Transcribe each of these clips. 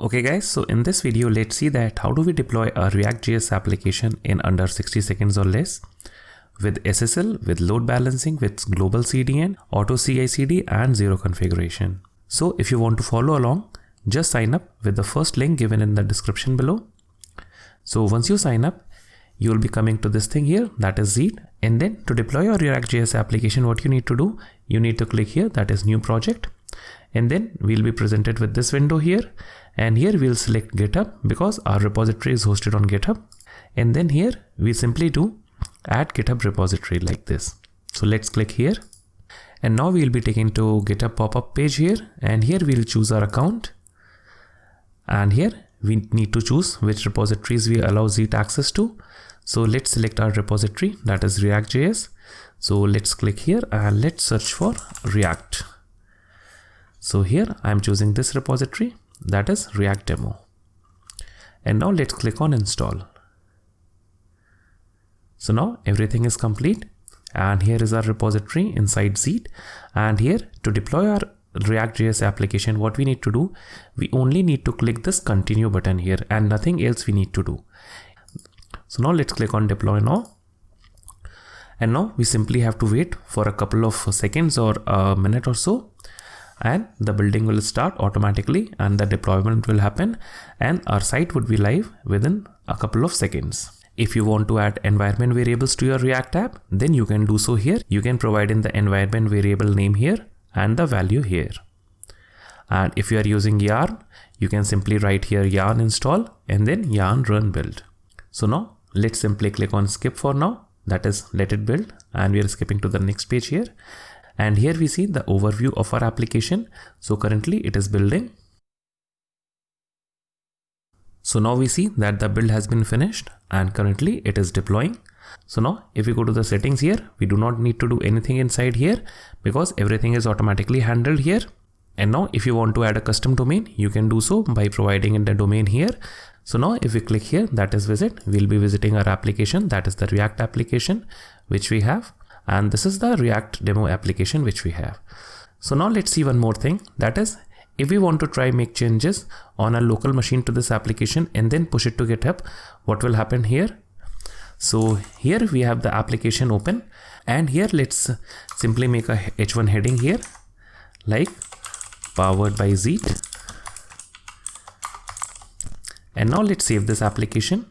Okay guys, so in this video, let's see that how do we deploy a React.js application in under 60 seconds or less with SSL, with load balancing, with global CDN, auto CI/CD and zero configuration. So if you want to follow along, just sign up with the first link given in the description below. So once you sign up, you will be coming to this thing here, that is Zeet. And then to deploy your React.js application, what you need to do, you need to click here, that is new project. And then we'll be presented with this window here. And here we'll select GitHub because our repository is hosted on GitHub. And then here we simply do add GitHub repository like this. So let's click here. And now we'll be taken to GitHub pop-up page here. And here we'll choose our account. And here we need to choose which repositories we allow Zeet access to. So let's select our repository, that is React.js. So let's click here and let's search for React. So here I'm choosing this repository, that is React demo. And now let's click on install. So now everything is complete. And here is our repository inside Zeet. And here to deploy our React.js application, what we need to do, we only need to click this continue button here and nothing else we need to do. So now let's click on deploy now. And now we simply have to wait for a couple of seconds or a minute or so. And the building will start automatically and the deployment will happen and our site would be live within a couple of seconds. If you want to add environment variables to your React app, then you can do so here. You can provide in the environment variable name here and the value here. And if you are using Yarn, you can simply write here yarn install and then yarn run build. So now let's simply click on skip for now, that is let it build, and we are skipping to the next page here. And here we see the overview of our application. So currently it is building. So now we see that the build has been finished and currently it is deploying. So now if we go to the settings here, we do not need to do anything inside here because everything is automatically handled here. And now if you want to add a custom domain, you can do so by providing in the domain here. So now if we click here, that is visit, we'll be visiting our application, that is the React application which we have. And this is the React demo application which we have. So now let's see one more thing, that is if we want to try make changes on a local machine to this application and then push it to GitHub, what will happen here? So here we have the application open and here let's simply make a H1 heading here like powered by Zeet. And now let's save this application.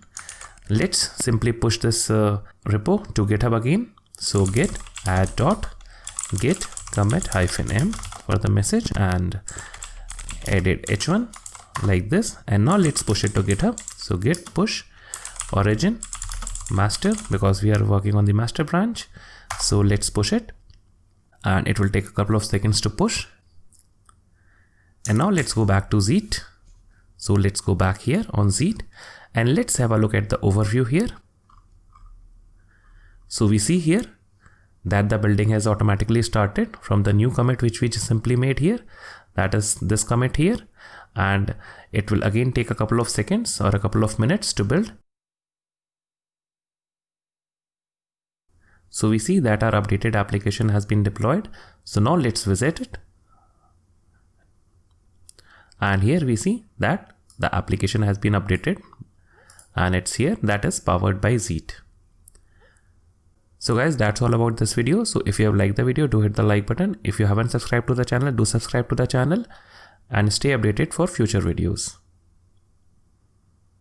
Let's simply push this repo to GitHub again. So git add dot git commit -m for the message and edit h1 like this. And now let's push it to GitHub. So git push origin master because we are working on the master branch. So let's push it and it will take a couple of seconds to push. And now let's go back to Zeet. So let's go back here on Zeet and let's have a look at the overview here. So we see here that the building has automatically started from the new commit which we just simply made here. That is this commit here, and it will again take a couple of seconds or a couple of minutes to build. So we see that our updated application has been deployed. So now let's visit it. And here we see that the application has been updated and it's here, that is powered by Zeet. So guys, that's all about this video. So if you have liked the video, do hit the like button. If you haven't subscribed to the channel, do subscribe to the channel and stay updated for future videos.